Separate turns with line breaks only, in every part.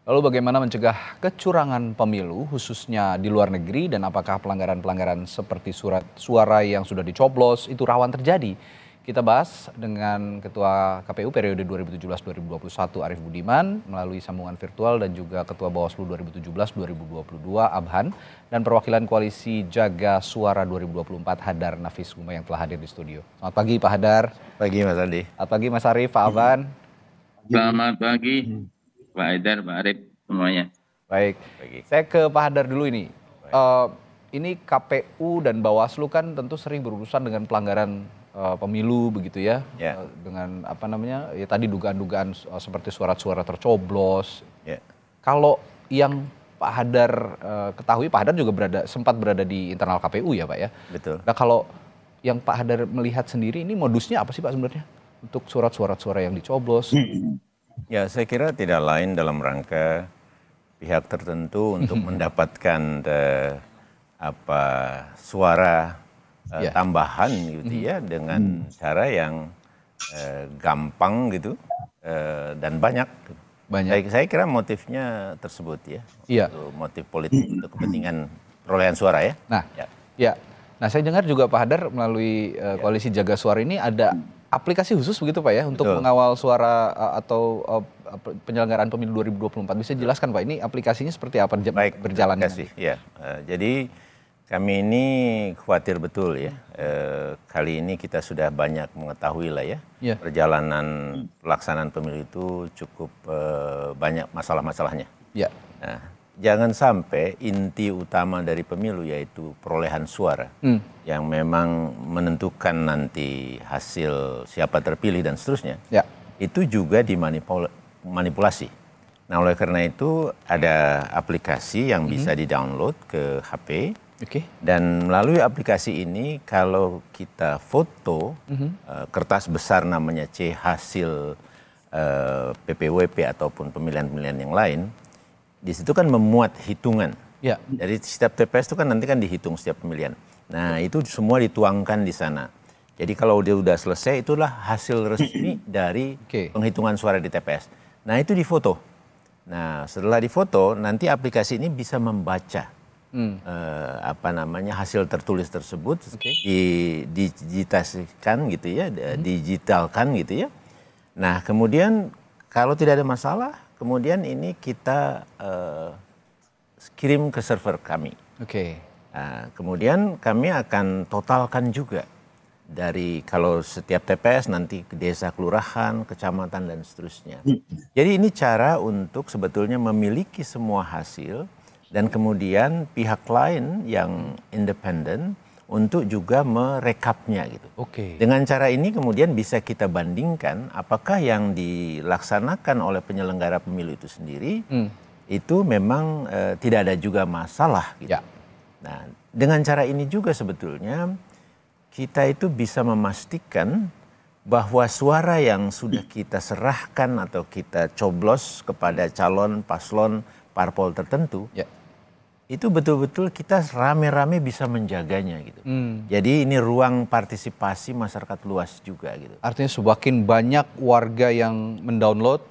Lalu bagaimana mencegah kecurangan pemilu khususnya di luar negeri dan apakah pelanggaran-pelanggaran seperti surat suara yang sudah dicoblos itu rawan terjadi? Kita bahas dengan Ketua KPU periode 2017-2021 Arief Budiman melalui sambungan virtual dan juga Ketua Bawaslu 2017-2022 Abhan dan perwakilan Koalisi Jaga Suara 2024 Hadar Nafis Guma yang telah hadir di studio. Selamat pagi Pak Hadar.
Pagi Mas Andi.
Selamat pagi Mas Arief, Pak Abhan.
Selamat pagi, Pak Haidar, Pak Arief, semuanya.
Baik, saya ke Pak Hadar dulu ini. Ini KPU dan Bawaslu kan tentu sering berurusan dengan pelanggaran pemilu begitu ya, dengan apa namanya ya tadi dugaan-dugaan seperti surat-suara tercoblos. Kalau yang Pak Hadar ketahui, Pak Hadar juga sempat berada di internal KPU ya Pak ya.
Betul.
Nah kalau yang Pak Hadar melihat sendiri ini modusnya apa sih Pak sebenarnya untuk surat-suara yang dicoblos?
Ya saya kira tidak lain dalam rangka pihak tertentu untuk mendapatkan suara tambahan gitu ya dengan cara yang gampang gitu dan banyak. Saya kira motifnya tersebut ya.
Iya.
Untuk motif politik untuk kepentingan perolehan suara ya.
Nah, Nah saya dengar juga Pak Hadar melalui Koalisi Jaga Suara ini ada aplikasi khusus begitu Pak ya untuk mengawal suara atau penyelenggaraan pemilu 2024. Bisa jelaskan Pak ini aplikasinya seperti apa berjalannya?
Ya, jadi kami ini khawatir betul ya. Kali ini kita sudah banyak mengetahui lah ya. Perjalanan pelaksanaan pemilu itu cukup banyak masalah-masalahnya. Nah, jangan sampai inti utama dari pemilu yaitu perolehan suara yang memang menentukan nanti hasil siapa terpilih dan seterusnya. Itu juga dimanipulasi. Nah, oleh karena itu ada aplikasi yang bisa di-download ke HP. Dan melalui aplikasi ini kalau kita foto kertas besar namanya C hasil PPWP ataupun pemilihan-pemilihan yang lain, di situ kan memuat hitungan. Dari setiap TPS itu kan nanti kan dihitung setiap pemilihan. Nah itu semua dituangkan di sana. Jadi kalau dia udah selesai itulah hasil resmi dari penghitungan suara di TPS. Nah itu difoto. Nah setelah difoto nanti aplikasi ini bisa membaca hasil tertulis tersebut, digitalkan gitu ya. Nah kemudian kalau tidak ada masalah, kemudian ini kita kirim ke server kami. Nah, kemudian kami akan totalkan juga dari kalau setiap TPS nanti ke desa, kelurahan, kecamatan dan seterusnya. Jadi ini cara untuk sebetulnya memiliki semua hasil dan kemudian pihak lain yang independen untuk juga merekapnya gitu. Dengan cara ini kemudian bisa kita bandingkan apakah yang dilaksanakan oleh penyelenggara pemilu itu sendiri itu memang tidak ada juga masalah gitu. Nah, dengan cara ini juga sebetulnya kita itu bisa memastikan bahwa suara yang sudah kita serahkan atau kita coblos kepada calon paslon parpol tertentu itu betul-betul kita rame-rame bisa menjaganya gitu. Jadi ini ruang partisipasi masyarakat luas juga gitu.
Artinya semakin banyak warga yang mendownload,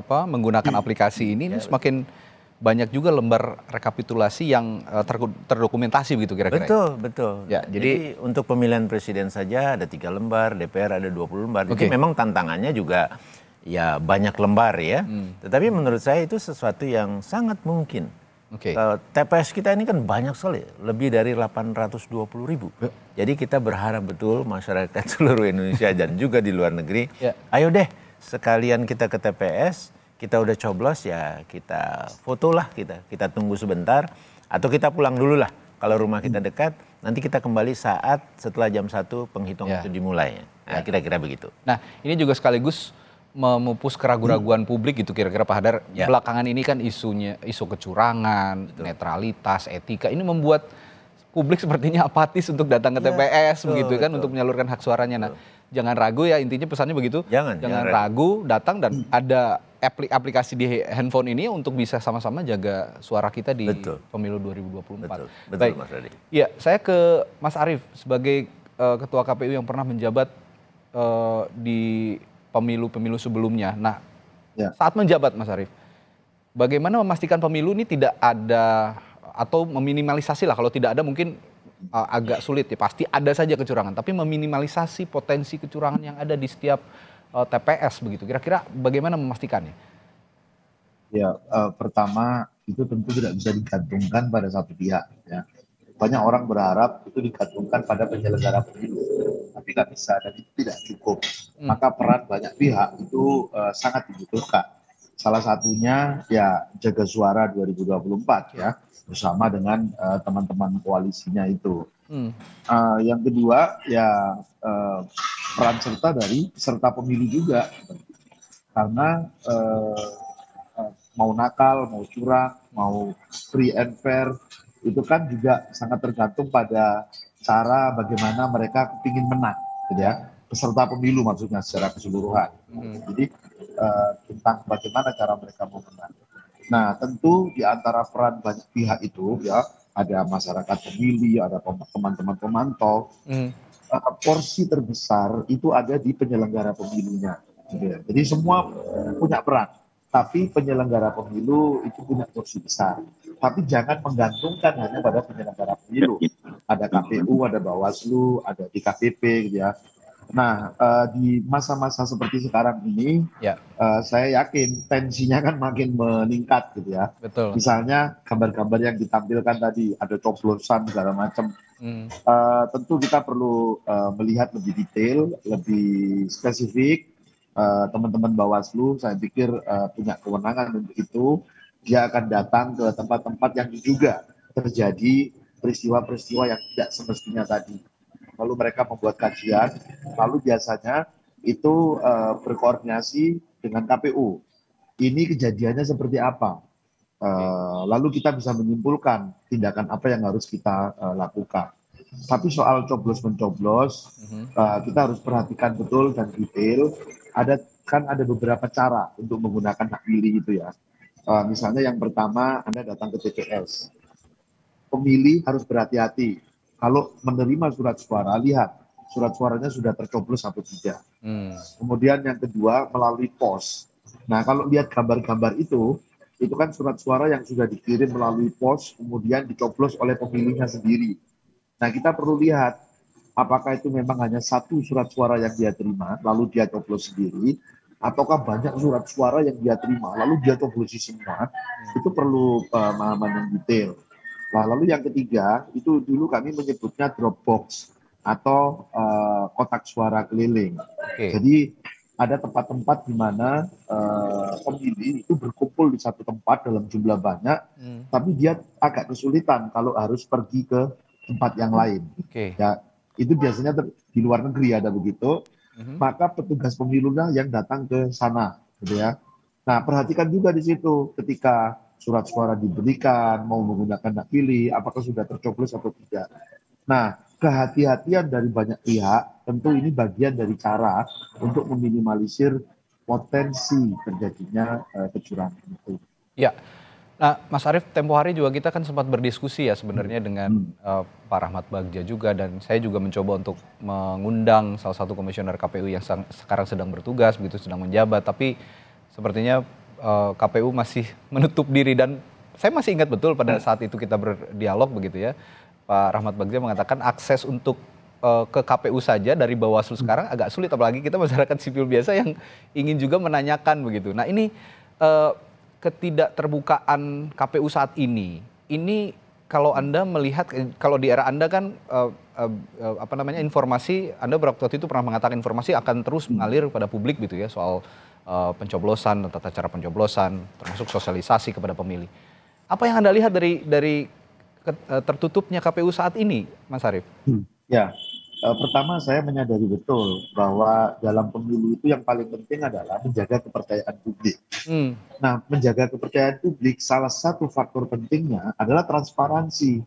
menggunakan aplikasi ini semakin banyak juga lembar rekapitulasi yang terdokumentasi begitu kira-kira.
Betul. Jadi untuk pemilihan presiden saja ada 3 lembar, DPR ada 20 lembar. Jadi memang tantangannya juga ya banyak lembar ya. Tetapi menurut saya itu sesuatu yang sangat mungkin. TPS kita ini kan banyak sekali, lebih dari 820.000. Jadi kita berharap betul masyarakat seluruh Indonesia dan juga di luar negeri, ayo deh sekalian kita ke TPS, kita udah coblos ya kita fotolah kita tunggu sebentar atau kita pulang dulu lah kalau rumah kita dekat, nanti kita kembali saat setelah jam 1 penghitungan itu dimulai. Nah, kira-kira begitu.
Nah ini juga sekaligus memupus keraguan-raguan publik gitu kira-kira Pak Hadar. Belakangan ini kan isu kecurangan, netralitas, etika ini membuat publik sepertinya apatis untuk datang ke TPS begitu kan untuk menyalurkan hak suaranya. Nah, jangan ragu ya intinya pesannya begitu. Jangan ragu datang dan ada aplikasi di handphone ini untuk bisa sama-sama jaga suara kita di pemilu 2024.
Betul Mas Radi.
Iya, saya ke Mas Arief sebagai ketua KPU yang pernah menjabat di pemilu-pemilu sebelumnya. Nah, saat menjabat Mas Arief, bagaimana memastikan pemilu ini tidak ada atau meminimalisasi lah, kalau tidak ada mungkin agak sulit ya, pasti ada saja kecurangan, tapi meminimalisasi potensi kecurangan yang ada di setiap TPS begitu. Kira-kira bagaimana memastikannya?
Ya, pertama itu tentu tidak bisa digantungkan pada satu pihak. Ya. Banyak orang berharap itu digantungkan pada penyelenggara pemilu, tapi nggak bisa dan itu tidak cukup. Maka peran banyak pihak itu sangat dibutuhkan. Salah satunya ya Jaga Suara 2024 ya, bersama dengan teman-teman koalisinya itu. Yang kedua ya peran serta dari peserta pemilu juga, karena mau nakal, mau curang, mau free and fair, itu kan juga sangat tergantung pada cara bagaimana mereka ingin menang, gitu ya. Peserta pemilu maksudnya secara keseluruhan. Jadi tentang bagaimana cara mereka mau menang. Nah, tentu di antara peran banyak pihak itu ya ada masyarakat pemilih, ada teman-teman pemantau. Porsi terbesar itu ada di penyelenggara pemilunya. Gitu ya. Jadi semua punya peran. Tapi penyelenggara pemilu itu punya porsi besar. Tapi jangan menggantungkan hanya pada penyelenggara pemilu. Ada KPU, ada Bawaslu, ada DKPP, gitu ya. Nah, di masa-masa seperti sekarang ini, saya yakin tensinya kan makin meningkat, gitu ya.
Betul.
Misalnya gambar-gambar yang ditampilkan tadi, ada coblosan segala macam. Tentu kita perlu melihat lebih detail, lebih spesifik. Teman-teman Bawaslu saya pikir punya kewenangan untuk itu. Dia akan datang ke tempat-tempat yang juga terjadi peristiwa-peristiwa yang tidak semestinya tadi. Lalu mereka membuat kajian, lalu biasanya itu berkoordinasi dengan KPU. Ini kejadiannya seperti apa? Lalu kita bisa menyimpulkan tindakan apa yang harus kita lakukan. Tapi soal coblos-mencoblos, kita harus perhatikan betul dan detail. Ada beberapa cara untuk menggunakan hak pilih itu ya. Misalnya yang pertama, Anda datang ke TPS. Pemilih harus berhati-hati. Kalau menerima surat suara, lihat surat suaranya sudah tercoblos atau tidak. Kemudian yang kedua, melalui pos. Nah, kalau lihat gambar-gambar itu kan surat suara yang sudah dikirim melalui pos, kemudian dicoblos oleh pemilihnya sendiri. Nah, kita perlu lihat apakah itu memang hanya satu surat suara yang dia terima, lalu dia coblos sendiri, ataukah banyak surat suara yang dia terima, lalu dia coblosi semua. Itu perlu pemahaman yang detail. Nah, lalu yang ketiga, itu dulu kami menyebutnya drop box atau kotak suara keliling. Jadi ada tempat-tempat di mana pemilih itu berkumpul di satu tempat dalam jumlah banyak, tapi dia agak kesulitan kalau harus pergi ke tempat yang lain. Ya, itu biasanya di luar negeri ada begitu. Maka petugas pemilunya yang datang ke sana, gitu ya. Nah, perhatikan juga di situ ketika surat suara diberikan, mau menggunakan hak pilih, apakah sudah tercoblos atau tidak. Nah, kehati-hatian dari banyak pihak, tentu ini bagian dari cara untuk meminimalisir potensi terjadinya kecurangan itu.
Ya, nah Mas Arief, tempo hari juga kita kan sempat berdiskusi ya sebenarnya dengan Pak Rahmat Bagja juga, dan saya juga mencoba untuk mengundang salah satu komisioner KPU yang sekarang sedang bertugas, begitu sedang menjabat, tapi sepertinya KPU masih menutup diri, dan saya masih ingat betul pada saat itu kita berdialog begitu ya, Pak Rahmat Bagja mengatakan akses untuk ke KPU saja dari Bawaslu sekarang agak sulit, apalagi kita masyarakat sipil biasa yang ingin juga menanyakan begitu. Nah ini ketidakterbukaan KPU saat ini kalau Anda melihat, kalau di era Anda kan informasi, Anda waktu itu pernah mengatakan informasi akan terus mengalir pada publik gitu ya, soal pencoblosan, tata cara pencoblosan, termasuk sosialisasi kepada pemilih. Apa yang Anda lihat dari tertutupnya KPU saat ini, Mas Arief?
Ya, pertama saya menyadari betul bahwa dalam pemilu itu yang paling penting adalah menjaga kepercayaan publik. Nah, menjaga kepercayaan publik, salah satu faktor pentingnya adalah transparansi.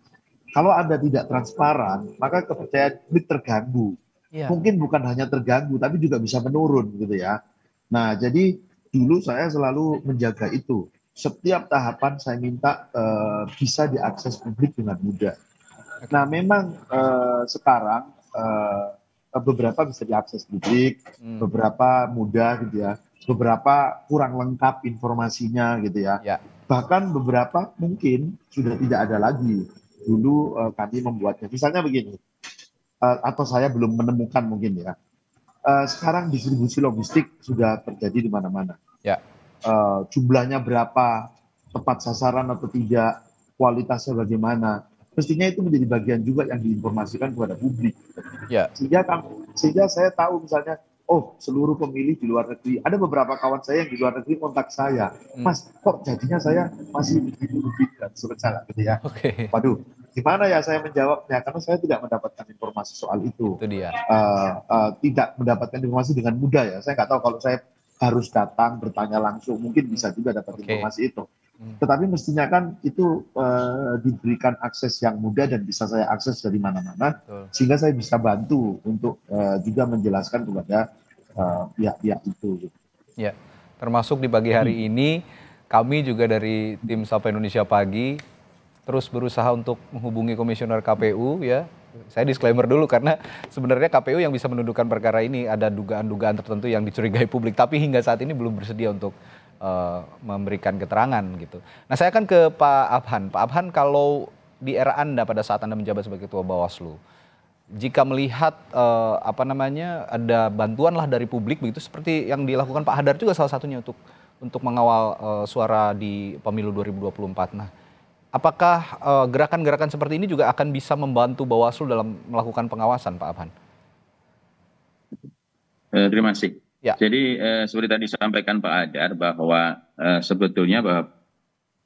Kalau Anda tidak transparan, maka kepercayaan publik terganggu. Mungkin bukan hanya terganggu, tapi juga bisa menurun gitu ya. Nah, jadi dulu saya selalu menjaga itu. Setiap tahapan saya minta bisa diakses publik dengan mudah. Nah, memang sekarang beberapa bisa diakses publik, beberapa mudah gitu ya, beberapa kurang lengkap informasinya gitu ya. Bahkan beberapa mungkin sudah tidak ada lagi. Dulu kami membuatnya. Misalnya begini, atau saya belum menemukan mungkin ya. Sekarang distribusi logistik sudah terjadi di mana-mana.
Ya.
Jumlahnya berapa, tepat sasaran atau tidak, kualitasnya bagaimana. Mestinya itu menjadi bagian juga yang diinformasikan kepada publik.
Ya.
Sehingga saya tahu misalnya, oh seluruh pemilih di luar negeri, ada beberapa kawan saya yang di luar negeri kontak saya, Mas kok jadinya saya masih begini dan seterusnya gitu ya. Waduh, gimana ya saya menjawabnya, karena saya tidak mendapatkan informasi soal itu.
Itu dia.
Tidak mendapatkan informasi dengan mudah ya. Saya nggak tahu kalau saya harus datang bertanya langsung, mungkin bisa juga dapat informasi itu. Tetapi mestinya kan itu diberikan akses yang mudah dan bisa saya akses dari mana-mana, sehingga saya bisa bantu untuk juga menjelaskan kepada pihak-pihak itu.
Ya, termasuk di pagi hari ini kami juga dari tim Sapa Indonesia Pagi terus berusaha untuk menghubungi Komisioner KPU ya. Saya disclaimer dulu karena sebenarnya KPU yang bisa menundukkan perkara ini, ada dugaan-dugaan tertentu yang dicurigai publik, tapi hingga saat ini belum bersedia untuk memberikan keterangan gitu. Nah, saya akan ke Pak Abhan. Pak Abhan, kalau di era Anda pada saat Anda menjabat sebagai Ketua Bawaslu, jika melihat ada bantuan lah dari publik begitu seperti yang dilakukan Pak Hadar juga salah satunya untuk mengawal suara di pemilu 2024. Nah, apakah gerakan-gerakan seperti ini juga akan bisa membantu Bawaslu dalam melakukan pengawasan, Pak Abhan?
Terima kasih.
Ya.
Jadi seperti tadi disampaikan Pak Hadar bahwa sebetulnya bahwa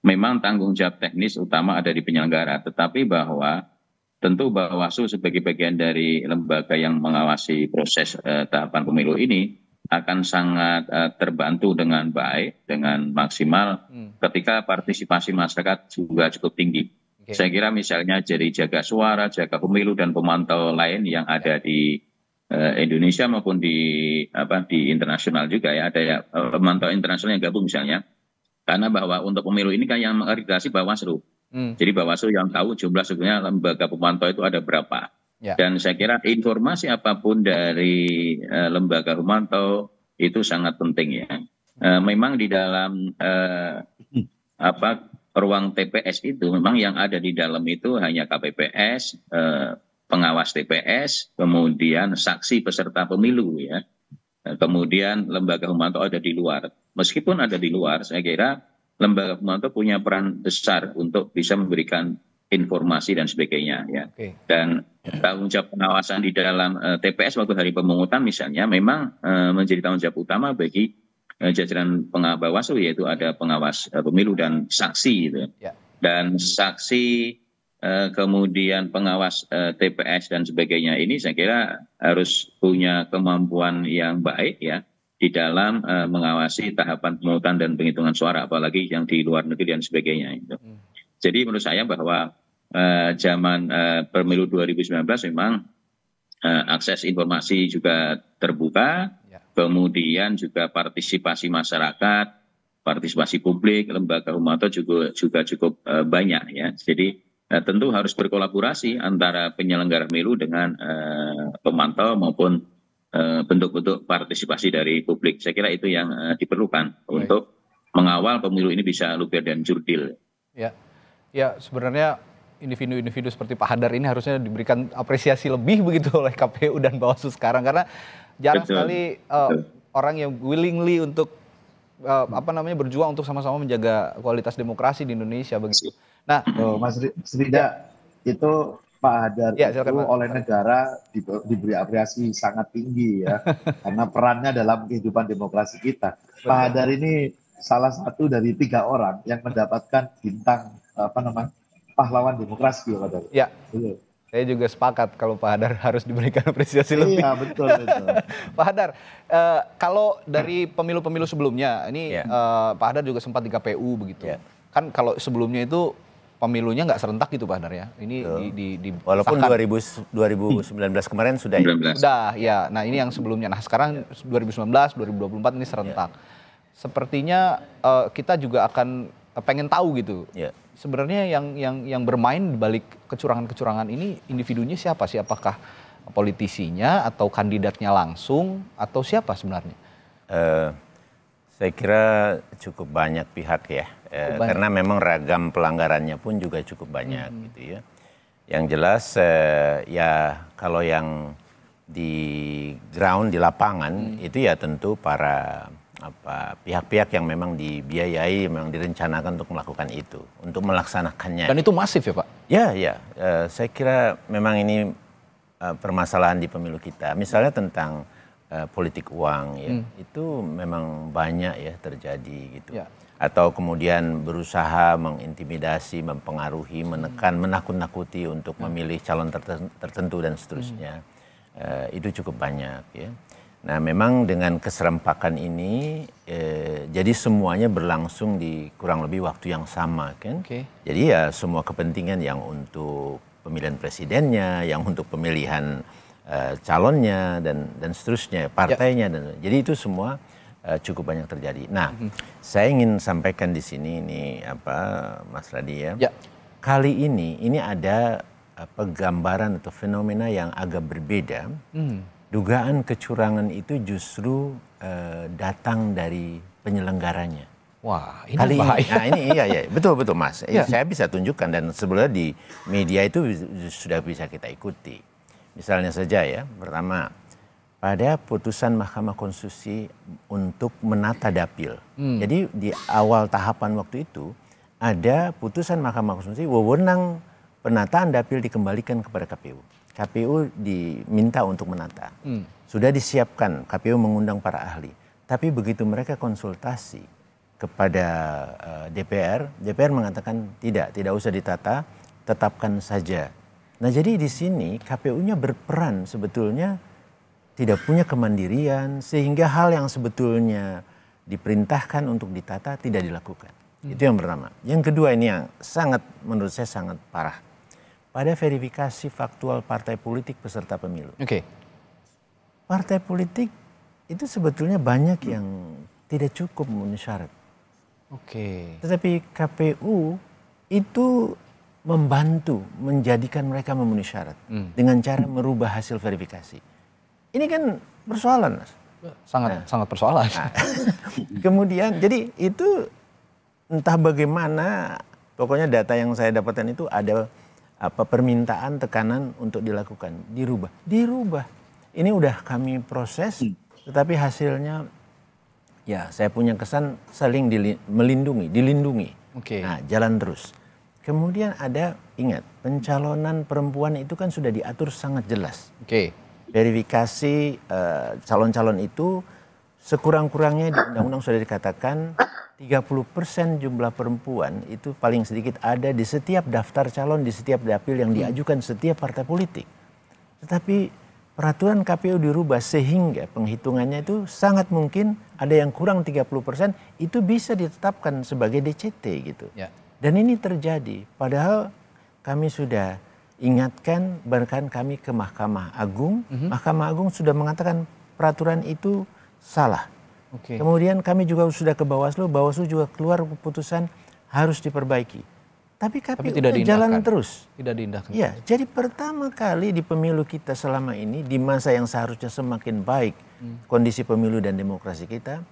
memang tanggung jawab teknis utama ada di penyelenggara, tetapi bahwa tentu Bawaslu sebagai bagian dari lembaga yang mengawasi proses tahapan pemilu ini akan sangat terbantu dengan baik, dengan maksimal ketika partisipasi masyarakat juga cukup tinggi. Saya kira misalnya jadi jaga suara, jaga pemilu dan pemantau lain yang ada di Indonesia maupun di internasional juga ya, ada ya pemantau internasional yang gabung misalnya, karena bahwa untuk pemilu ini kan yang mengakreditasi Bawaslu. Jadi Bawaslu yang tahu jumlah sebenarnya lembaga pemantau itu ada berapa. Ya. Dan saya kira informasi apapun dari lembaga pemantau itu sangat penting ya. Memang di dalam ruang TPS itu memang yang ada di dalam itu hanya KPPS, pengawas TPS, kemudian saksi peserta pemilu ya. Kemudian lembaga pemantau ada di luar. Meskipun ada di luar, saya kira lembaga pemantau punya peran besar untuk bisa memberikan informasi dan sebagainya ya. Dan tanggung jawab pengawasan di dalam TPS waktu hari pemungutan misalnya memang menjadi tanggung jawab utama bagi jajaran Bawaslu, yaitu ada pengawas pemilu dan saksi gitu. Ya. Dan saksi kemudian pengawas TPS dan sebagainya ini saya kira harus punya kemampuan yang baik ya di dalam mengawasi tahapan pemungutan dan penghitungan suara, apalagi yang di luar negeri dan sebagainya itu. Jadi menurut saya bahwa zaman pemilu 2019 memang akses informasi juga terbuka, kemudian juga partisipasi masyarakat, partisipasi publik, lembaga pemantau juga cukup banyak ya. Jadi tentu harus berkolaborasi antara penyelenggara pemilu dengan pemantau maupun bentuk-bentuk partisipasi dari publik. Saya kira itu yang diperlukan untuk mengawal pemilu ini bisa luber dan jurdil.
Ya, sebenarnya individu-individu seperti Pak Hadar ini harusnya diberikan apresiasi lebih begitu oleh KPU dan Bawaslu sekarang, karena jarang sekali orang yang willingly untuk berjuang untuk sama-sama menjaga kualitas demokrasi di Indonesia begitu. Nah,
Mas Rida, itu Pak Hadar itu oleh negara diberi apresiasi sangat tinggi ya, karena perannya dalam kehidupan demokrasi kita. Pak Hadar ini salah satu dari 3 orang yang mendapatkan bintang pahlawan demokrasi ya Pak Hadar.
Ya, saya juga sepakat kalau Pak Hadar harus diberikan apresiasi lebih.
Iya, betul.
Pak Hadar, kalau dari pemilu-pemilu sebelumnya, ini Pak Hadar juga sempat di KPU begitu. Kan kalau sebelumnya itu pemilunya nggak serentak gitu Pak Hadar ya. Ini
walaupun 2019 kemarin sudah.
Sudah, ya. Nah ini yang sebelumnya. Nah sekarang 2019, 2024 ini serentak. Sepertinya kita juga akan pengen tahu gitu. Sebenarnya yang bermain di balik kecurangan-kecurangan ini individunya siapa sih? Apakah politisinya atau kandidatnya langsung atau siapa sebenarnya?
Saya kira cukup banyak pihak ya, karena memang ragam pelanggarannya pun juga cukup banyak gitu ya. Yang jelas ya kalau yang di ground, di lapangan itu ya tentu para pihak-pihak yang memang dibiayai, memang direncanakan untuk melakukan itu, untuk melaksanakannya.
Dan itu masif ya Pak?
Ya, saya kira memang ini permasalahan di pemilu kita. Misalnya tentang politik uang ya, itu memang banyak ya terjadi gitu. Ya. Atau kemudian berusaha mengintimidasi, mempengaruhi, menekan, menakut-nakuti untuk memilih calon tertentu dan seterusnya. Itu cukup banyak ya. Nah memang dengan keserempakan ini jadi semuanya berlangsung di kurang lebih waktu yang sama kan. Jadi ya semua kepentingan yang untuk pemilihan presidennya, yang untuk pemilihan calonnya dan seterusnya, partainya dan jadi itu semua cukup banyak terjadi. Nah, saya ingin sampaikan di sini ini Mas Radi ya. Kali ini ada gambaran atau fenomena yang agak berbeda. Dugaan kecurangan itu justru datang dari penyelenggaranya.
Wah, ini bahaya.
Nah ini iya betul Mas. Saya bisa tunjukkan dan sebelumnya di media itu sudah bisa kita ikuti. Misalnya saja ya, pertama pada putusan Mahkamah Konstitusi untuk menata dapil. Jadi di awal tahapan waktu itu ada putusan Mahkamah Konstitusi wewenang penataan dapil dikembalikan kepada KPU. KPU diminta untuk menata. Sudah disiapkan, KPU mengundang para ahli. Tapi begitu mereka konsultasi kepada DPR mengatakan tidak usah ditata, tetapkan saja. Nah jadi di sini KPU-nya berperan sebetulnya tidak punya kemandirian sehingga hal yang sebetulnya diperintahkan untuk ditata tidak dilakukan. Itu yang pertama. Yang kedua ini yang menurut saya sangat parah. Pada verifikasi faktual partai politik peserta pemilu. Partai politik itu sebetulnya banyak yang tidak cukup memenuhi syarat. Tetapi KPU itu membantu menjadikan mereka memenuhi syarat dengan cara merubah hasil verifikasi. Ini kan persoalan, Mas.
Sangat persoalan.
Nah, kemudian jadi itu entah bagaimana, pokoknya data yang saya dapatkan itu ada permintaan tekanan untuk dilakukan, dirubah. Ini udah kami proses, tetapi hasilnya ya saya punya kesan saling dilindungi. Nah, jalan terus. Kemudian ingat, pencalonan perempuan itu kan sudah diatur sangat jelas. Verifikasi calon-calon itu sekurang-kurangnya di undang-undang sudah dikatakan 30% jumlah perempuan itu paling sedikit ada di setiap daftar calon, di setiap dapil yang diajukan setiap partai politik. Tetapi peraturan KPU dirubah sehingga penghitungannya itu sangat mungkin ada yang kurang 30% itu bisa ditetapkan sebagai DCT gitu. Dan ini terjadi, padahal kami sudah ingatkan, bahkan kami ke Mahkamah Agung. Mahkamah Agung sudah mengatakan peraturan itu salah. Kemudian kami juga sudah ke Bawaslu, Bawaslu juga keluar keputusan harus diperbaiki. Tapi KPU jalan terus.
Tidak diindahkan.
Ya, jadi pertama kali di pemilu kita selama ini, di masa yang seharusnya semakin baik kondisi pemilu dan demokrasi kita,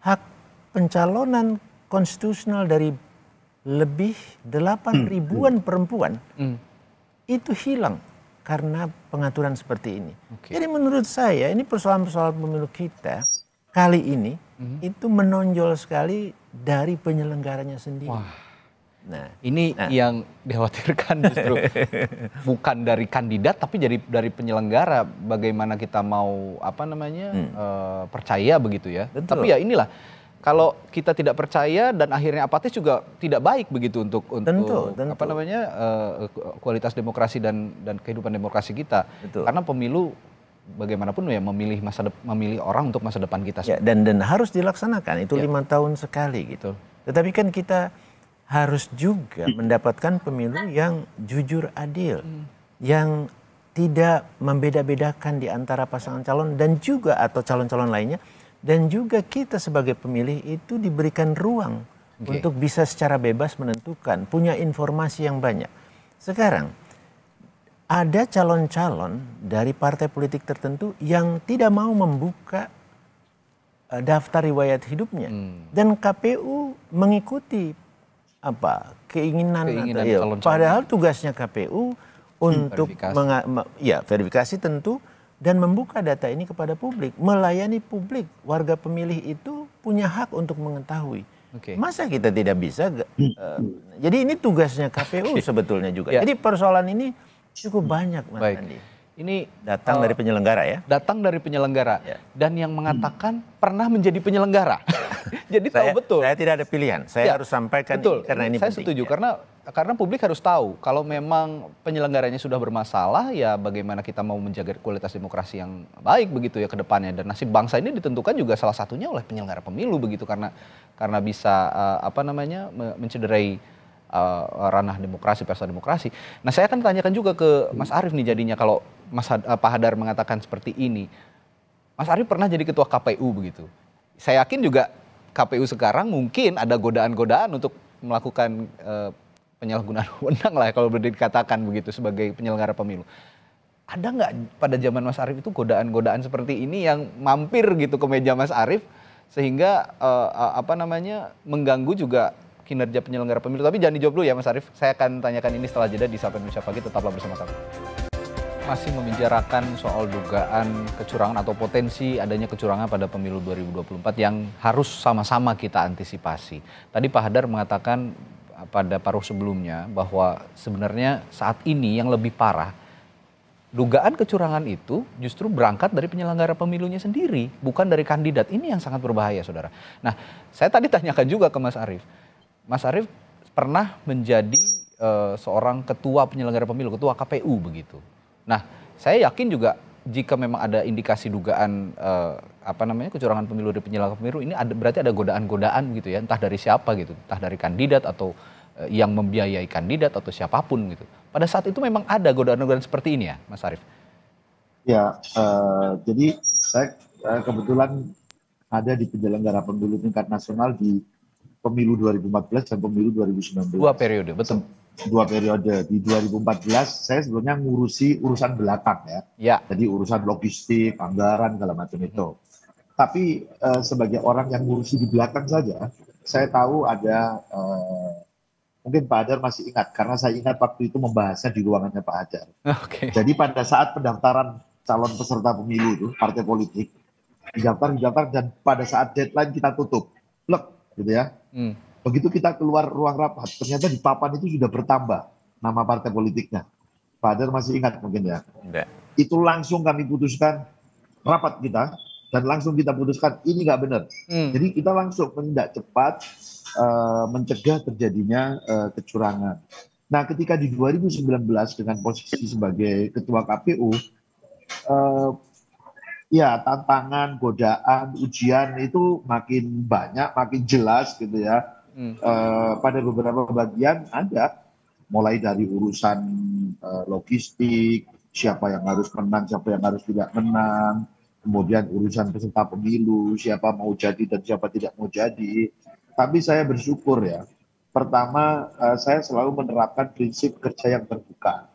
hak pencalonan konstitusional dari lebih 8.000-an perempuan itu hilang karena pengaturan seperti ini. Jadi menurut saya ini persoalan-persoalan pemilu kita kali ini itu menonjol sekali dari penyelenggaranya sendiri.
Ini yang dikhawatirkan justru bukan dari kandidat tapi dari penyelenggara, bagaimana kita mau percaya begitu ya. Betul. Tapi ya inilah, kalau kita tidak percaya dan akhirnya apatis juga tidak baik begitu untuk
tentu.
Kualitas demokrasi dan kehidupan demokrasi kita.
Betul.
Karena pemilu bagaimanapun ya memilih orang untuk masa depan kita.
Ya, dan harus dilaksanakan itu 5 tahun sekali gitu. Tetapi kan kita harus juga mendapatkan pemilu yang jujur adil, yang tidak membeda-bedakan di antara pasangan calon dan juga atau calon-calon lainnya, dan juga kita sebagai pemilih itu diberikan ruang untuk bisa secara bebas menentukan, punya informasi yang banyak. Sekarang ada calon-calon dari partai politik tertentu yang tidak mau membuka daftar riwayat hidupnya. Dan KPU mengikuti keinginan
calon-calon.
Padahal tugasnya KPU untuk verifikasi tentu dan membuka data ini kepada publik, melayani publik. Warga pemilih itu punya hak untuk mengetahui. Masa kita tidak bisa? Jadi ini tugasnya KPU sebetulnya juga. Jadi persoalan ini cukup banyak, Mas Andi.
Ini
datang dari penyelenggara ya?
Datang dari penyelenggara. Dan yang mengatakan pernah menjadi penyelenggara. Jadi tahu betul.
Saya tidak ada pilihan. Saya harus sampaikan
betul.
Karena ini
saya
penting.
Setuju karena publik harus tahu kalau memang penyelenggaranya sudah bermasalah, ya bagaimana kita mau menjaga kualitas demokrasi yang baik begitu ya ke depannya. Dan nasib bangsa ini ditentukan juga salah satunya oleh penyelenggara pemilu begitu, karena bisa mencederai ranah demokrasi, pesta demokrasi. Nah, saya akan tanyakan juga ke Mas Arief nih, jadinya kalau Pak Hadar mengatakan seperti ini, Mas Arief pernah jadi ketua KPU begitu. Saya yakin juga KPU sekarang mungkin ada godaan-godaan untuk melakukan penyalahgunaan wewenang lah kalau boleh dikatakan begitu sebagai penyelenggara pemilu. Ada nggak pada zaman Mas Arief itu godaan-godaan seperti ini yang mampir gitu ke meja Mas Arief sehingga mengganggu juga kinerja penyelenggara pemilu? Tapi jangan dijawab dulu ya Mas Arief. Saya akan tanyakan ini setelah jeda di Sapa Indonesia Pagi. Tetaplah bersama kami. Masih membicarakan soal dugaan kecurangan atau potensi adanya kecurangan pada pemilu 2024 yang harus sama-sama kita antisipasi. Tadi Pak Hadar mengatakan pada paruh sebelumnya bahwa sebenarnya saat ini yang lebih parah, dugaan kecurangan itu justru berangkat dari penyelenggara pemilunya sendiri, bukan dari kandidat. Ini yang sangat berbahaya, saudara. Nah, saya tadi tanyakan juga ke Mas Arief. Mas Arief pernah menjadi seorang ketua penyelenggara pemilu, ketua KPU begitu. Nah, saya yakin juga jika memang ada indikasi dugaan kecurangan pemilu dari penyelenggara pemilu, ini berarti ada godaan-godaan gitu ya, entah dari siapa gitu, entah dari kandidat atau yang membiayai kandidat atau siapapun gitu. Pada saat itu memang ada godaan-godaan seperti ini ya, Mas Arief?
Ya, jadi saya kebetulan ada di penyelenggara pemilu tingkat nasional di pemilu 2014 dan pemilu 2019.
Dua periode, betul.
Dua periode. Di 2014 saya sebelumnya ngurusi urusan belakang ya. Jadi urusan logistik, anggaran, segala macam itu. Tapi sebagai orang yang ngurusi di belakang saja, saya tahu ada, mungkin Pak Hadar masih ingat, karena saya ingat waktu itu membahasnya di ruangannya Pak Hadar. Jadi pada saat pendaftaran calon peserta pemilu itu, partai politik, didaftar dan pada saat deadline kita tutup, gitu ya. Begitu kita keluar ruang rapat, ternyata di papan itu sudah bertambah nama partai politiknya. Pak Hadar masih ingat mungkin ya. Itu langsung kami putuskan rapat kita, dan langsung kita putuskan ini nggak benar. Jadi kita langsung menindak cepat mencegah terjadinya kecurangan. Nah, ketika di 2019 dengan posisi sebagai ketua KPU, ya tantangan, godaan, ujian itu makin banyak, makin jelas gitu ya. Pada beberapa bagian ada, mulai dari urusan logistik, siapa yang harus menang, siapa yang harus tidak menang, kemudian urusan peserta pemilu, siapa mau jadi dan siapa tidak mau jadi. Tapi saya bersyukur ya, pertama saya selalu menerapkan prinsip kerja yang terbuka.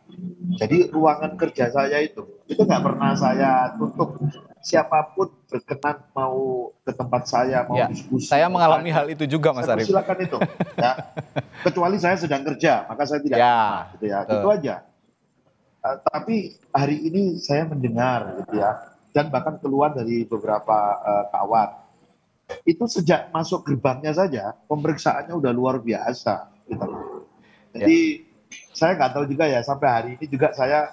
Jadi ruangan kerja saya itu nggak pernah saya tutup. Siapapun berkenan mau ke tempat saya, mau diskusi.
Saya mengalami hal itu juga, Mas Arief.
Silakan itu. Ya. Kecuali saya sedang kerja, maka saya tidak pernah, gitu ya. Itu aja. Tapi hari ini saya mendengar, gitu ya, dan bahkan keluar dari beberapa kawan. Itu sejak masuk gerbangnya saja, pemeriksaannya udah luar biasa. Gitu. Jadi saya nggak tahu juga ya, sampai hari ini juga saya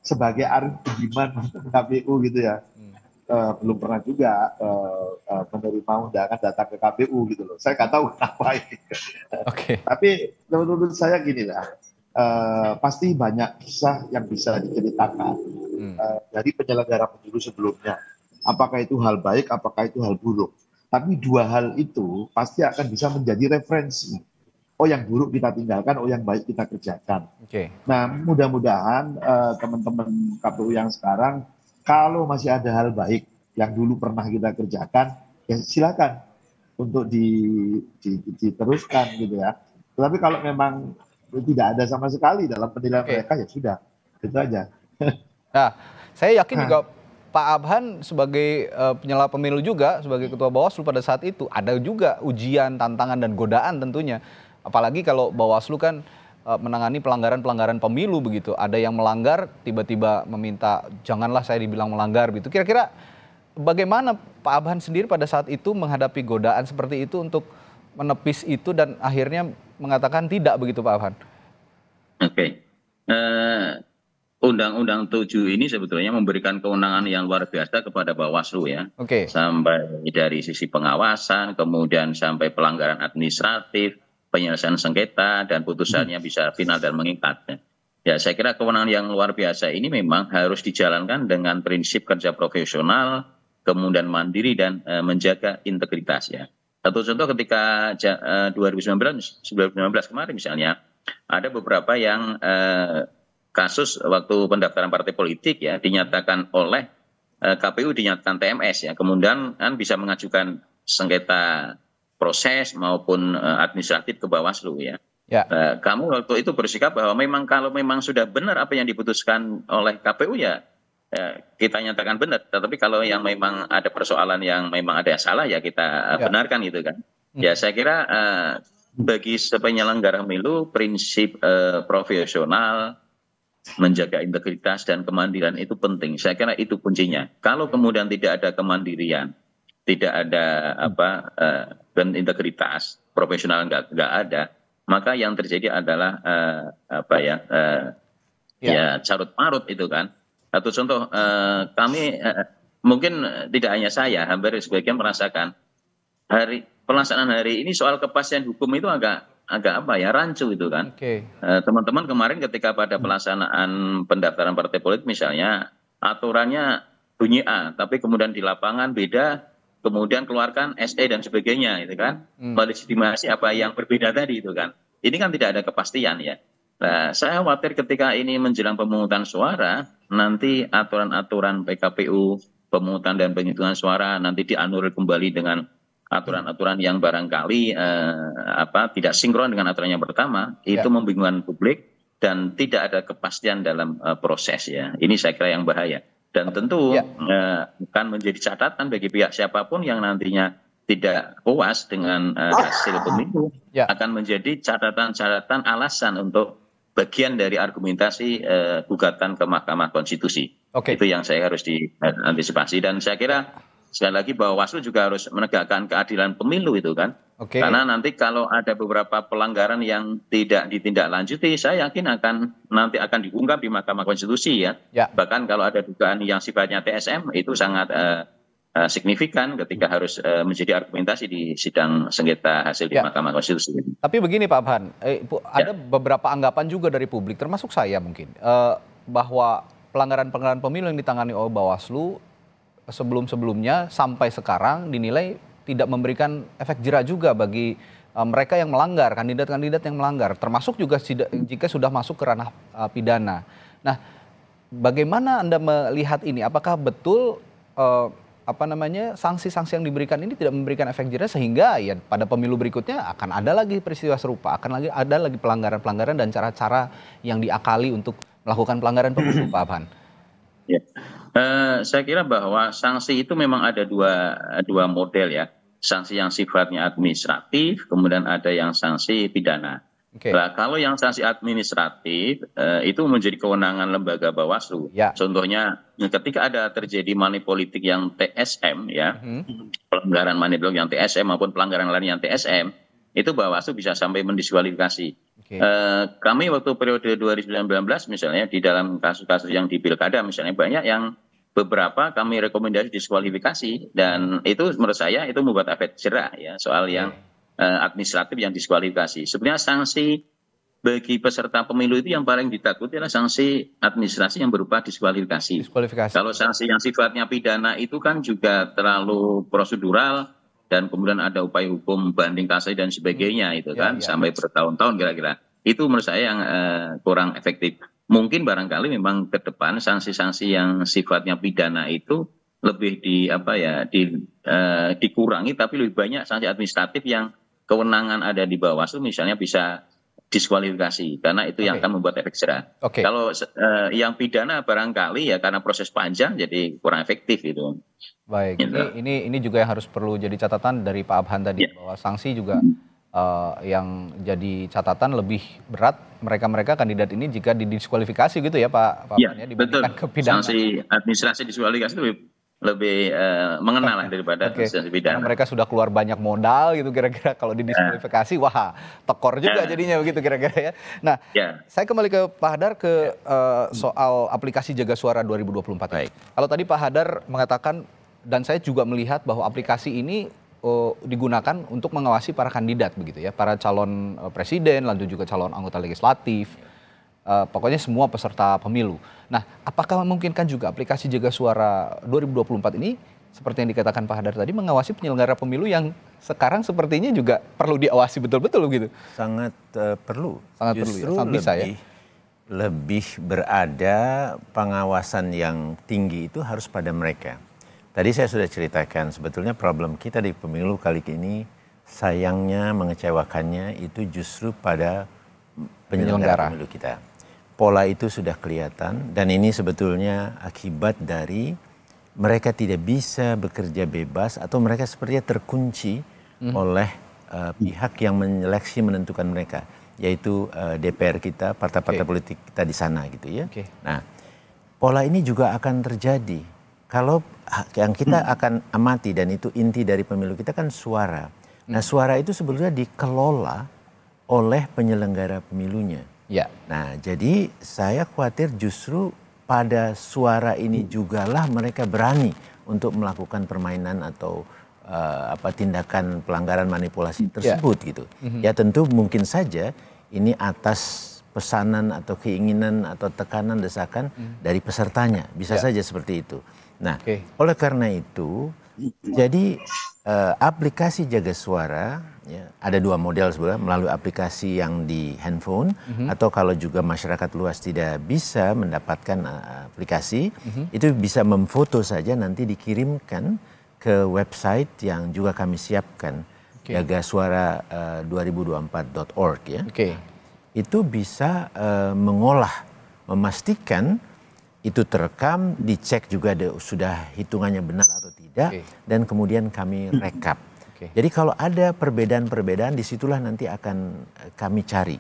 sebagai Arief Budiman KPU gitu ya. Belum pernah juga menerima undangan datang ke KPU gitu loh. Saya nggak tahu kenapa ini. Tapi menurut saya gini lah, pasti banyak kisah yang bisa diceritakan dari penyelenggara pemilu sebelumnya. Apakah itu hal baik, apakah itu hal buruk. Tapi dua hal itu pasti akan bisa menjadi referensi. Oh, yang buruk kita tinggalkan, oh yang baik kita kerjakan. Nah, mudah-mudahan teman-teman KPU yang sekarang, kalau masih ada hal baik yang dulu pernah kita kerjakan, ya silakan untuk diteruskan gitu ya. Tetapi kalau memang tidak ada sama sekali dalam penilaian mereka, ya sudah, itu aja.
Nah, saya yakin juga Pak Abhan sebagai penyelenggara pemilu juga, sebagai Ketua Bawaslu pada saat itu, ada juga ujian, tantangan, dan godaan tentunya. Apalagi kalau Bawaslu kan menangani pelanggaran-pelanggaran pemilu begitu. Ada yang melanggar, tiba-tiba meminta, janganlah saya dibilang melanggar begitu. Kira-kira bagaimana Pak Abhan sendiri pada saat itu menghadapi godaan seperti itu untuk menepis itu dan akhirnya mengatakan tidak begitu Pak Abhan?
Oke. Undang-Undang 7 ini sebetulnya memberikan kewenangan yang luar biasa kepada Bawaslu ya.
Oke.
Sampai dari sisi pengawasan, kemudian sampai pelanggaran administratif, penyelesaian sengketa, dan putusannya bisa final dan mengikat. Ya, saya kira kewenangan yang luar biasa ini memang harus dijalankan dengan prinsip kerja profesional, kemudian mandiri, dan menjaga integritas ya. Satu contoh ketika 2019 kemarin misalnya, ada beberapa yang kasus waktu pendaftaran partai politik ya dinyatakan oleh KPU dinyatakan TMS ya, kemudian kan bisa mengajukan sengketa proses maupun administratif ke Bawaslu ya. Ya. Kamu waktu itu bersikap bahwa memang kalau memang sudah benar apa yang diputuskan oleh KPU ya, kita nyatakan benar. Tetapi kalau yang memang ada persoalan yang memang ada yang salah ya kita benarkan gitu kan. Ya saya kira bagi penyelenggara pemilu prinsip profesional, menjaga integritas dan kemandirian itu penting. Saya kira itu kuncinya. Kalau kemudian tidak ada kemandirian, tidak ada dan integritas profesional nggak ada, maka yang terjadi adalah ya carut marut itu kan. Satu contoh kami mungkin tidak hanya saya, hampir sebagian merasakan pelaksanaan hari ini soal kepastian hukum itu agak rancu itu kan. Teman-teman kemarin ketika pada pelaksanaan pendaftaran partai politik misalnya aturannya bunyi A, tapi kemudian di lapangan beda, kemudian keluarkan SE dan sebagainya itu kan. Melegitimasi apa yang berbeda tadi itu kan. Ini kan tidak ada kepastian ya. Nah, saya khawatir ketika ini menjelang pemungutan suara, nanti aturan-aturan PKPU, pemungutan dan penghitungan suara nanti dianulir kembali dengan aturan-aturan yang barangkali tidak sinkron dengan aturan yang pertama, itu membingungkan publik dan tidak ada kepastian dalam proses ya. Ini saya kira yang bahaya dan tentu akan menjadi catatan bagi pihak siapapun yang nantinya tidak puas dengan hasil pemilu, akan menjadi catatan-catatan alasan untuk bagian dari argumentasi gugatan ke Mahkamah Konstitusi. Itu yang saya harus diantisipasi dan saya kira sekali lagi Bawaslu juga harus menegakkan keadilan pemilu itu kan. Karena nanti kalau ada beberapa pelanggaran yang tidak ditindaklanjuti, saya yakin nanti akan diungkap di Mahkamah Konstitusi ya. Bahkan kalau ada dugaan yang sifatnya TSM itu sangat signifikan ketika harus menjadi argumentasi di sidang sengketa hasil di Mahkamah Konstitusi.
Tapi begini Pak Abhan, ada beberapa anggapan juga dari publik, termasuk saya mungkin, bahwa pelanggaran-pelanggaran pemilu yang ditangani oleh Bawaslu sebelum-sebelumnya sampai sekarang dinilai tidak memberikan efek jera juga bagi mereka yang melanggar, kandidat-kandidat yang melanggar, termasuk juga jika sudah masuk ke ranah pidana. Nah, bagaimana Anda melihat ini? Apakah betul sanksi-sanksi yang diberikan ini tidak memberikan efek jera sehingga ya pada pemilu berikutnya akan ada lagi peristiwa serupa, akan ada lagi pelanggaran-pelanggaran dan cara-cara yang diakali untuk melakukan pelanggaran pemilu, Pak Abhan?
Ya. Saya kira bahwa sanksi itu memang ada dua model ya. Sanksi yang sifatnya administratif, kemudian ada yang sanksi pidana. Nah, kalau yang sanksi administratif itu menjadi kewenangan lembaga Bawaslu. Contohnya ketika ada terjadi money politik yang TSM ya, pelanggaran money politik yang TSM maupun pelanggaran lain yang TSM, itu Bawaslu bisa sampai mendiskualifikasi. Kami waktu periode 2019 misalnya di dalam kasus-kasus yang di pilkada misalnya banyak yang beberapa kami rekomendasi diskualifikasi dan itu menurut saya itu membuat efek jera ya soal yang administratif yang diskualifikasi. Sebenarnya sanksi bagi peserta pemilu itu yang paling ditakuti adalah sanksi administrasi yang berupa diskualifikasi. Kalau sanksi yang sifatnya pidana itu kan juga terlalu prosedural dan kemudian ada upaya hukum banding kasasi dan sebagainya itu kan sampai bertahun-tahun kira-kira. Itu menurut saya yang kurang efektif. Mungkin barangkali memang ke depan sanksi-sanksi yang sifatnya pidana itu lebih dikurangi tapi lebih banyak sanksi administratif yang kewenangan ada di Bawaslu misalnya bisa diskualifikasi karena itu yang akan membuat efek jerah. Kalau yang pidana barangkali ya karena proses panjang jadi kurang efektif itu.
Baik, ini juga yang harus perlu jadi catatan dari Pak Abhan tadi bahwa sanksi juga yang jadi catatan lebih berat mereka kandidat ini jika didiskualifikasi gitu ya Pak Abhan ya dibandingkan ke pidana.
Sanksi administrasi diskualifikasi lebih mengenal lah daripada sanksi pidana.
Karena mereka sudah keluar banyak modal gitu kira-kira kalau didiskualifikasi wah tekor juga jadinya begitu kira-kira ya. Nah, saya kembali ke Pak Hadar ke soal aplikasi Jaga Suara 2024. Kalau tadi Pak Hadar mengatakan dan saya juga melihat bahwa aplikasi ini digunakan untuk mengawasi para kandidat begitu ya, para calon presiden, lalu juga calon anggota legislatif, pokoknya semua peserta pemilu. Nah, apakah memungkinkan juga aplikasi Jaga Suara 2024 ini seperti yang dikatakan Pak Hadar tadi mengawasi penyelenggara pemilu yang sekarang sepertinya juga perlu diawasi betul-betul gitu?
Sangat perlu.
Sangat perlu ya, sangat bisa ya.
Lebih berada pengawasan yang tinggi itu harus pada mereka. Tadi saya sudah ceritakan sebetulnya problem kita di pemilu kali ini sayangnya mengecewakannya itu justru pada penyelenggara pemilu kita. Pola itu sudah kelihatan dan ini sebetulnya akibat dari mereka tidak bisa bekerja bebas atau mereka sepertinya terkunci oleh pihak yang menyeleksi menentukan mereka, yaitu DPR kita, partai-partai politik kita di sana gitu ya. Nah, pola ini juga akan terjadi kalau yang kita akan amati dan itu inti dari pemilu kita kan suara. Nah, suara itu sebetulnya dikelola oleh penyelenggara pemilunya.
Ya.
Nah, jadi saya khawatir justru pada suara ini jugalah mereka berani untuk melakukan permainan atau tindakan pelanggaran manipulasi tersebut gitu. Ya tentu mungkin saja ini atas pesanan atau keinginan atau tekanan desakan dari pesertanya, bisa saja seperti itu. Nah, oleh karena itu, jadi aplikasi Jaga Suara ya, ada dua model sebenarnya, melalui aplikasi yang di handphone atau kalau juga masyarakat luas tidak bisa mendapatkan aplikasi, itu bisa memfoto saja nanti dikirimkan ke website yang juga kami siapkan, jagasuara2024.org ya. Itu bisa mengolah, memastikan itu terekam, dicek juga sudah hitungannya benar atau tidak, dan kemudian kami rekap. Jadi kalau ada perbedaan-perbedaan, disitulah nanti akan kami cari.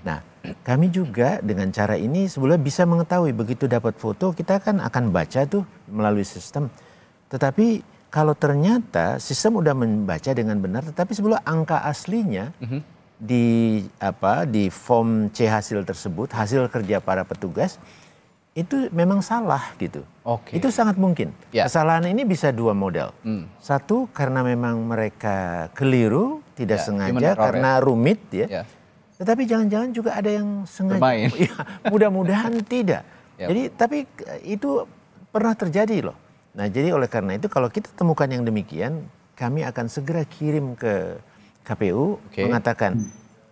Nah, kami juga dengan cara ini sebenarnya bisa mengetahui begitu dapat foto, kita kan akan baca tuh melalui sistem. Tetapi kalau ternyata sistem udah membaca dengan benar, tetapi sebelum angka aslinya di form C hasil tersebut, hasil kerja para petugas, itu memang salah gitu. Itu sangat mungkin. Kesalahan ini bisa dua model. Satu karena memang mereka keliru, tidak sengaja karena rumit ya. Tetapi jangan-jangan juga ada yang sengaja. Ya, mudah-mudahan tidak. Jadi tapi itu pernah terjadi loh. Nah, jadi oleh karena itu kalau kita temukan yang demikian, kami akan segera kirim ke KPU mengatakan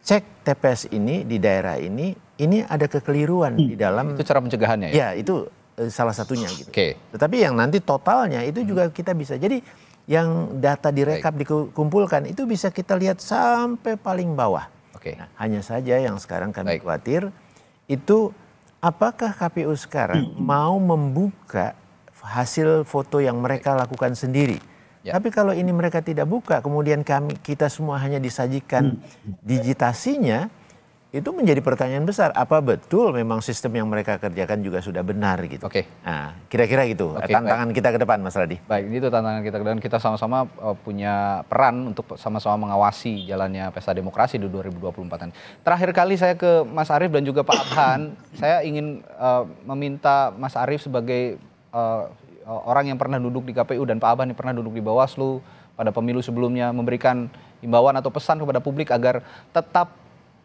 cek TPS ini di daerah ini ada kekeliruan di dalam.
Itu cara pencegahannya ya?
Ya, itu salah satunya gitu. Tetapi yang nanti totalnya itu juga kita bisa. Jadi yang data direkap dikumpulkan itu bisa kita lihat sampai paling bawah. Nah, hanya saja yang sekarang kami khawatir itu apakah KPU sekarang mau membuka hasil foto yang mereka lakukan sendiri. Tapi kalau ini mereka tidak buka, kemudian kita semua hanya disajikan digitasinya, itu menjadi pertanyaan besar. Apa betul memang sistem yang mereka kerjakan juga sudah benar gitu? Nah, kira-kira gitu tantangan kita ke depan, Mas Radi.
Baik, itu tantangan kita ke depan. Kita sama-sama punya peran untuk sama-sama mengawasi jalannya pesta demokrasi di 2024. Terakhir kali saya ke Mas Arief dan juga Pak Abhan, saya ingin meminta Mas Arief sebagai orang yang pernah duduk di KPU dan Pak Abhan yang pernah duduk di Bawaslu pada pemilu sebelumnya memberikan himbauan atau pesan kepada publik agar tetap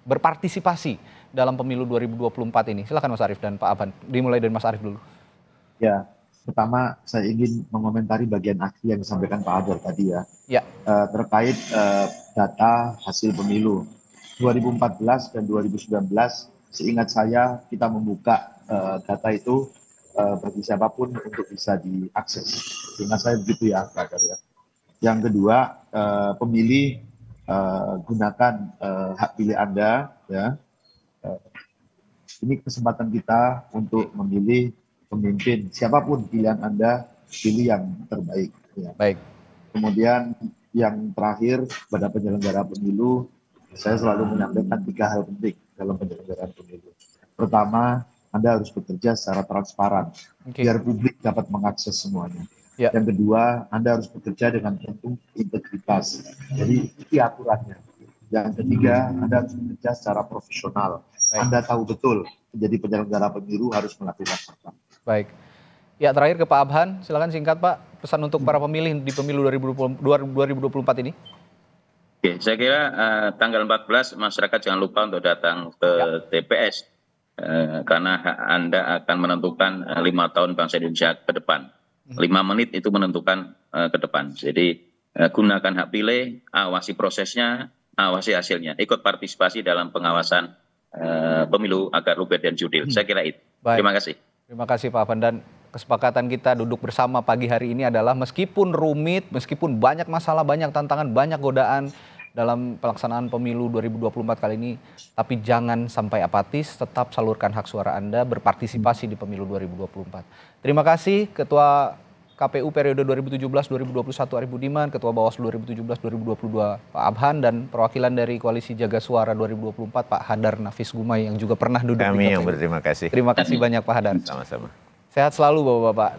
berpartisipasi dalam pemilu 2024 ini. Silakan Mas Arief dan Pak Abhan. Dimulai dari Mas Arief dulu.
Ya, pertama saya ingin mengomentari bagian akhir yang disampaikan Pak Hadar tadi ya. Terkait data hasil pemilu 2014 dan 2019. Seingat saya kita membuka data itu bagi siapapun untuk bisa diakses. Seingat saya begitu ya, Pak Hadar ya. Yang kedua, pemilih gunakan hak pilih Anda ya Ini kesempatan kita untuk memilih pemimpin, siapapun pilihan Anda, pilih yang terbaik. Ya.
Baik.
Kemudian yang terakhir pada penyelenggara pemilu, saya selalu menyampaikan 3 hal penting dalam penyelenggaraan pemilu. Pertama, Anda harus bekerja secara transparan, biar publik dapat mengakses semuanya. Ya. Yang kedua, Anda harus bekerja dengan penuh integritas, jadi ikuti aturannya. Yang ketiga, Anda harus bekerja secara profesional. Baik. Anda tahu betul, menjadi penyelenggara pemilu harus melakukan apa.
Baik. Ya, terakhir ke Pak Abhan, silakan singkat Pak, pesan untuk para pemilih di pemilu 2024 ini.
Oke, saya kira tanggal 14 masyarakat jangan lupa untuk datang ke TPS, karena Anda akan menentukan 5 tahun bangsa Indonesia ke depan. 5 menit itu menentukan ke depan. Jadi gunakan hak pilih, awasi prosesnya, awasi hasilnya, ikut partisipasi dalam pengawasan pemilu agar luber dan jurdil. Saya kira itu. Baik. Terima kasih.
Terima kasih Pak Abhan, dan kesepakatan kita duduk bersama pagi hari ini adalah meskipun rumit, meskipun banyak masalah, banyak tantangan, banyak godaan dalam pelaksanaan pemilu 2024 kali ini, tapi jangan sampai apatis, tetap salurkan hak suara Anda, berpartisipasi di pemilu 2024. Terima kasih Ketua KPU periode 2017-2021 Arief Budiman, Ketua Bawaslu 2017-2022 Pak Abhan, dan perwakilan dari Koalisi Jaga Suara 2024 Pak Hadar Nafis Gumai yang juga pernah duduk di KPU.
Kami yang berterima kasih.
Terima kasih banyak Pak Hadar.
Sama-sama.
Sehat selalu Bapak-Bapak.